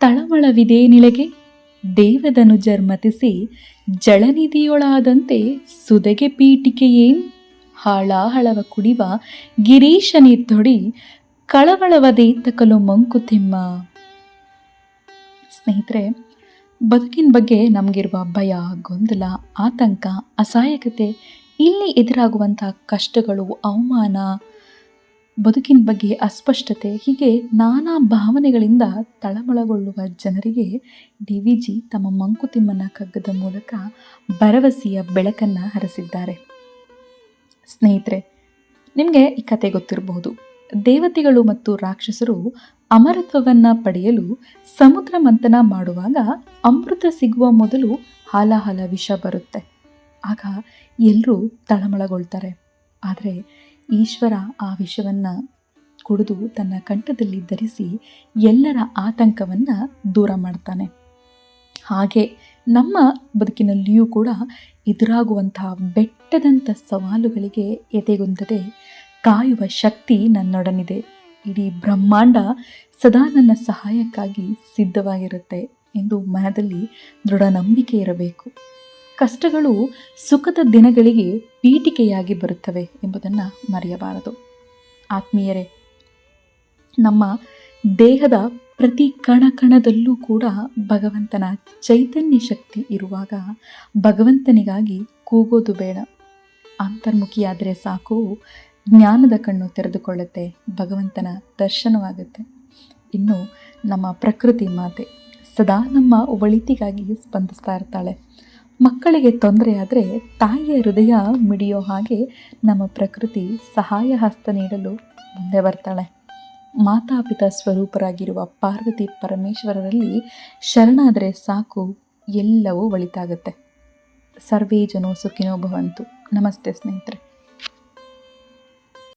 ತಳಮಳವಿದೇನಿಳೆಗೆ ದೇವದನುಜರ್ಮತಿಸಿ ಜಳನಿಧಿಯೊಳಾದಂತೆ ಸುದೆಗೆ ಪೀಠಿಕೆಯೇನ್ ಹಾಳಾಹಳವ ಕುಡಿವ ಗಿರೀಶ ನಿರ್ಧೊಡಿ ಕಳವಳವದೇತಕಲು ಮಂಕುತಿಮ್ಮ. ಸ್ನೇಹಿತರೆ, ಬದುಕಿನ ಬಗ್ಗೆ ನಮಗಿರುವ ಭಯ, ಗೊಂದಲ, ಆತಂಕ, ಅಸಹಾಯಕತೆ, ಇಲ್ಲಿ ಎದುರಾಗುವಂಥ ಕಷ್ಟಗಳು, ಅವಮಾನ, ಬದುಕಿನ ಬಗ್ಗೆ ಅಸ್ಪಷ್ಟತೆ, ಹೀಗೆ ನಾನಾ ಭಾವನೆಗಳಿಂದ ತಳಮಳಗೊಳ್ಳುವ ಜನರಿಗೆ DVG ತಮ್ಮ ಮಂಕುತಿಮ್ಮನ ಕಗ್ಗದ ಮೂಲಕ ಭರವಸೆಯ ಬೆಳಕನ್ನು ಹರಿಸಿದ್ದಾರೆ. ಸ್ನೇಹಿತರೆ, ನಿಮಗೆ ಈ ಕತೆ ಗೊತ್ತಿರಬಹುದು. ದೇವತೆಗಳು ಮತ್ತು ರಾಕ್ಷಸರು ಅಮರತ್ವವನ್ನು ಪಡೆಯಲು ಸಮುದ್ರ ಮಂಥನ ಮಾಡುವಾಗ ಅಮೃತ ಸಿಗುವ ಮೊದಲು ಹಾಲಾಹಲ ವಿಷ ಬರುತ್ತೆ. ಆಗ ಎಲ್ಲರೂ ತಳಮಳಗೊಳ್ತಾರೆ. ಆದರೆ ಈಶ್ವರ ಆ ವಿಷವನ್ನು ಕುಡಿದು ತನ್ನ ಕಂಠದಲ್ಲಿ ಧರಿಸಿ ಎಲ್ಲರ ಆತಂಕವನ್ನು ದೂರ ಮಾಡ್ತಾನೆ. ಹಾಗೆ ನಮ್ಮ ಬದುಕಿನಲ್ಲಿಯೂ ಕೂಡ ಎದುರಾಗುವಂತಹ ಬೆಟ್ಟದಂಥ ಸವಾಲುಗಳಿಗೆ ಎದೆಗುಂದದೆ ಕಾಯುವ ಶಕ್ತಿ ನನ್ನೊಡನಿದೆ. ಇಡೀ ಬ್ರಹ್ಮಾಂಡ ಸದಾ ನನ್ನ ಸಹಾಯಕ್ಕಾಗಿ ಸಿದ್ಧವಾಗಿರುತ್ತೆ ಎಂದು ಮನದಲ್ಲಿ ದೃಢ ನಂಬಿಕೆ ಇರಬೇಕು. ಕಷ್ಟಗಳು ಸುಖದ ದಿನಗಳಿಗೆ ಪೀಠಿಕೆಯಾಗಿ ಬರುತ್ತವೆ ಎಂಬುದನ್ನು ಮರೆಯಬಾರದು. ಆತ್ಮೀಯರೇ, ನಮ್ಮ ದೇಹದ ಪ್ರತಿ ಕಣಕಣದಲ್ಲೂ ಕೂಡ ಭಗವಂತನ ಚೈತನ್ಯ ಶಕ್ತಿ ಇರುವಾಗ ಭಗವಂತನಿಗಾಗಿ ಕೂಗೋದು ಬೇಡ. ಅಂತರ್ಮುಖಿಯಾದರೆ ಸಾಕು, ಜ್ಞಾನದ ಕಣ್ಣು ತೆರೆದುಕೊಳ್ಳುತ್ತೆ, ಭಗವಂತನ ದರ್ಶನವಾಗುತ್ತೆ. ಇನ್ನು ನಮ್ಮ ಪ್ರಕೃತಿ ಮಾತೆ ಸದಾ ನಮ್ಮ ಒಳಿತಿಗಾಗಿ ಸ್ಪಂದಿಸ್ತಾ ಇರ್ತಾಳೆ. ಮಕ್ಕಳಿಗೆ ತೊಂದರೆ ಆದರೆ ತಾಯಿಯ ಹೃದಯ ಮಿಡಿಯೋ ಹಾಗೆ ನಮ್ಮ ಪ್ರಕೃತಿ ಸಹಾಯ ಹಸ್ತ ನೀಡಲು ಮುಂದೆ ಬರ್ತಾಳೆ. ಮಾತಾಪಿತಾ ಸ್ವರೂಪರಾಗಿರುವ ಪಾರ್ವತಿ ಪರಮೇಶ್ವರರಲ್ಲಿ ಶರಣಾದರೆ ಸಾಕು, ಎಲ್ಲವೂ ಒಳಿತಾಗುತ್ತೆ. ಸರ್ವೇ ಜನೋ ಸುಖಿನೋ ಭವಂತು. ನಮಸ್ತೆ ಸ್ನೇಹಿತರೆ.